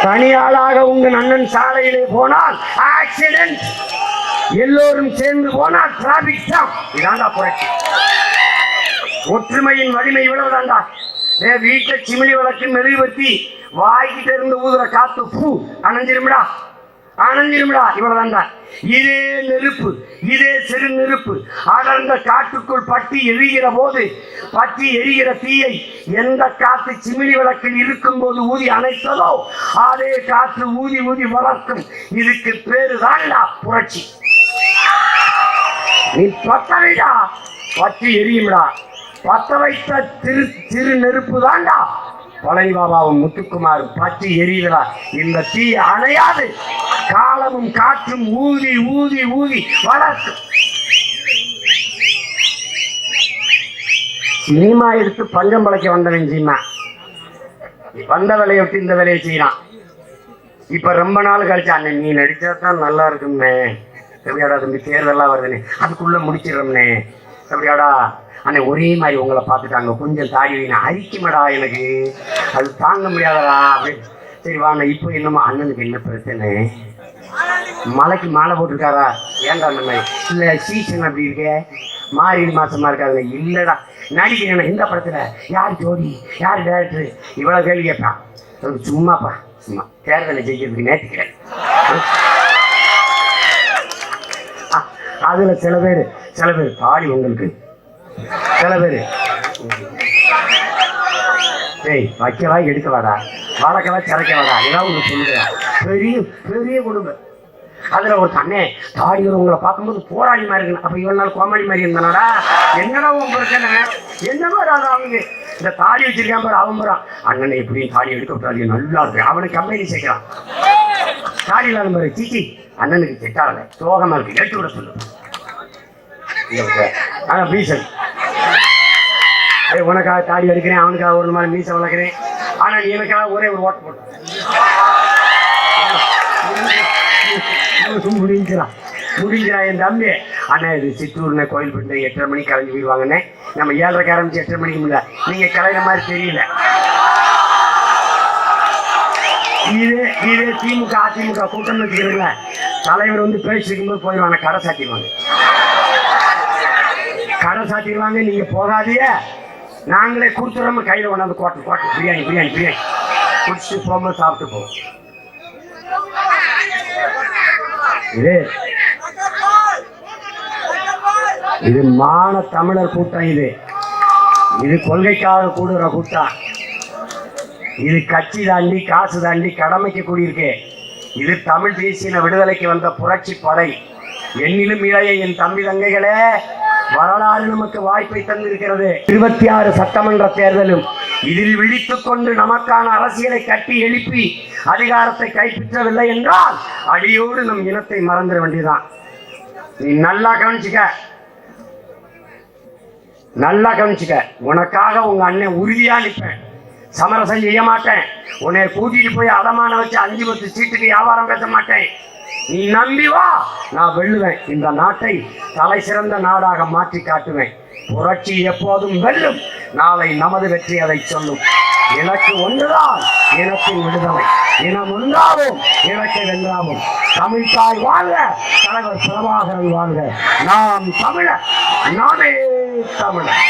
தனியாளாக உங்க அண்ணன் சாலையிலே போனால் ஆக்சிடென்ட், எல்லோரும் சேர்ந்து போனால் டிராபிக் ஜாம். இதாண்டா புரட்சி. ஒற்றுமையின் வலிமை இவ்வளவுதாண்டா. வீட்டை சிமிழி வழக்கு மெழுகுவர்த்தி வாய்கிட்ட இருந்து ஊதுற காத்து பூ அணைஞ்சிருமிடா, அணைஞ்சிருமிடா. இவ்வளவுதாண்டா. இதே நெருப்பு, இதே சிறு நெருப்பு அடர்ந்த காட்டுக்குள் பற்றி எரிகிற போது, பற்றி எரிகிற தீயை எந்த காத்து சிமிழி விளக்கில் இருக்கும் போது ஊதி அணைத்ததோ அதே காற்று ஊதி ஊதி வளர்க்கும். இதுக்கு பேரு தான்டா புரட்சி. நீ பத்தவைடா, பற்றி எரியும்டா. பத்த வைத்த சிறு நெருப்பு தான்டா பழனி பாபாவும் முத்துக்குமாரும் பற்றி எரியுதா. இந்த தீ அணையாது. காலமும் காற்றும் ஊதி ஊதி ஊதி வளர்க்கும். சினிமா எடுத்து பஞ்சம் பழைக்க வந்தவன் சீமா வந்த வேலையை விட்டு இந்த வேலையை செய்யறான். இப்ப ரொம்ப நாள் கழிச்சு அண்ணன் நீ நடிச்சாதான் நல்லா இருக்கும்னே, எப்படியாடா தம்பி தேர்தெல்லாம் வருதுன்னு அதுக்குள்ள முடிச்சிடறோம்னே, எப்படியாடா அண்ணே ஒரே மாதிரி உங்களை பார்த்துட்டாங்க, கொஞ்சம் தாடி வைனா அரிக்குமடா, எனக்கு அது தாங்க முடியாதடா அப்படின்னு. சரி வாங்க. இப்போ என்னமோ அண்ணனுக்கு என்ன பிரச்சனை, மலைக்கு மாலை போட்டிருக்காரா, ஏன்டா அந்த மாதிரி இல்லை சீசன் அப்படி இருக்கே, மாறி மாசமா இருக்காதுல்ல, இல்லடா நடிக்கிறேன் இந்த படத்துல யார் ஜோடி யார் டேரக்டர் இவ்வளவு கேள்வி கேட்பான். சும்மாப்பா சும்மா தேர்தலை ஜெயிக்கிறதுக்கு நேற்றுக்கிறேன். அதுல சில பேர் தாடி உங்களுக்கு, சில பேர் ஏய் வைக்கவா எடுக்கவாடா, வளர்க்கவா சிறைக்கவாடா, ஏதாவது ஒன்று சொல்லுங்க. பெரிய பெரிய குடும்பம். அதுல ஒரு தண்ணே தாடி உங்களை பார்க்கும்போது போராடி மாதிரி இருக்கு. அப்ப இவ்வளவு நாள் கோமாளி மாதிரி இருந்தானடா, என்னடா உன் பிரச்சனை என்னமோ அவங்க இந்த தாடி வச்சிருக்கான் பாரு, அவன் போறான் அண்ணனை எப்படியும் தாடி எடுக்க விட்டாரு நல்லா இருக்கு, அவனுக்கு கம்பெனி சேர்க்கிறான். தாடி இல்லாத மாதிரி சீச்சி அண்ணனுக்கு செட்டாகல, சோகமா இருக்கு, எடுத்து விட சொல்லு. உனக்காக தாடி எடுக்கிறேன், அவனுக்காக ஒரு மாதிரி மீசை வளர்க்கிறேன், ஆனா நீ எனக்காக ஒரே ஒரு ஓட்டு போட்டு முடிஞ்சிடா என் தம்பி. அண்ணா இது சித்தூர்னே கோயில் போட்டு 8:30 மணிக்கு கிளம்பி போயிடுவாங்கண்ணே, நம்ம 7:30 ஆரம்பிச்சு 8:30 மணிக்கு முடியல, நீங்க கிளம்புற மாதிரி தெரியல. இதே திமுக அதிமுக கூட்டம் வச்சுக்கிறீங்களா, தலைவர் வந்து பேசிக்கும் போது போயிடுவாங்க, கடை சாத்திடுவாங்க, கடை சாத்திடுவாங்க. நீங்க போகாதீங்க, நாங்களே கொடுத்துறோம் கையில கொண்டாந்து கோட்டை பிரியாணி பிரியாணி பிரியாணி குடிச்சுட்டு போகும்போது சாப்பிட்டு போவோம். இது மான தமிழர் கூட்டம், இது கொள்கைக்காக கூடுற கூட்டம், இது கட்சி தாண்டி காசு தாண்டி கடமைக்கு கூடியிருக்கு. இது தமிழ் தேசிய விடுதலைக்கு வந்த புரட்சி படை. என்னிலும் இளைய என் தம்பி தங்கைகளே, வரலாறு நமக்கு வாய்ப்பை தந்திருக்கிறது. 26 சட்டமன்ற தேர்தலும் இதில் விழித்துக் கொண்டு நமக்கான அரசியலை கட்டி எழுப்பி அதிகாரத்தை கைப்பற்றவில்லை என்றால் அடியோடு நம் இனத்தை மறந்துட வேண்டியதான். நீ நல்லா கவனிச்சுக்க, நல்லா கவனிச்சுக்க. உனக்காக உங்க அண்ணன் உறுதியா நிற்பேன், சமரசம் செய்ய மாட்டேன். உன்னை கூட்டிட்டு போய் அதமான வச்சு 5-10 சீட்டுக்கு வியாபாரம் பேச மாட்டேன். நீ நம்பி வா, நான் வெல்லுவேன். இந்த நாட்டை தலை சிறந்த நாடாக மாற்றி காட்டுவேன். புரட்சி எப்போதும் வெல்லும். நாளை நமது வெற்றி அதை சொல்லும். எனக்கு ஒன்றுதான் இனத்தின் விடுதலை, இனம் ஒன்றாவும் இலக்கை வென்றாவும். தமிழ் தாய் வாழ்க, தலைவர் பிரபாகரன் வாழ்க. நாம் தமிழர், நாமே தமிழர்.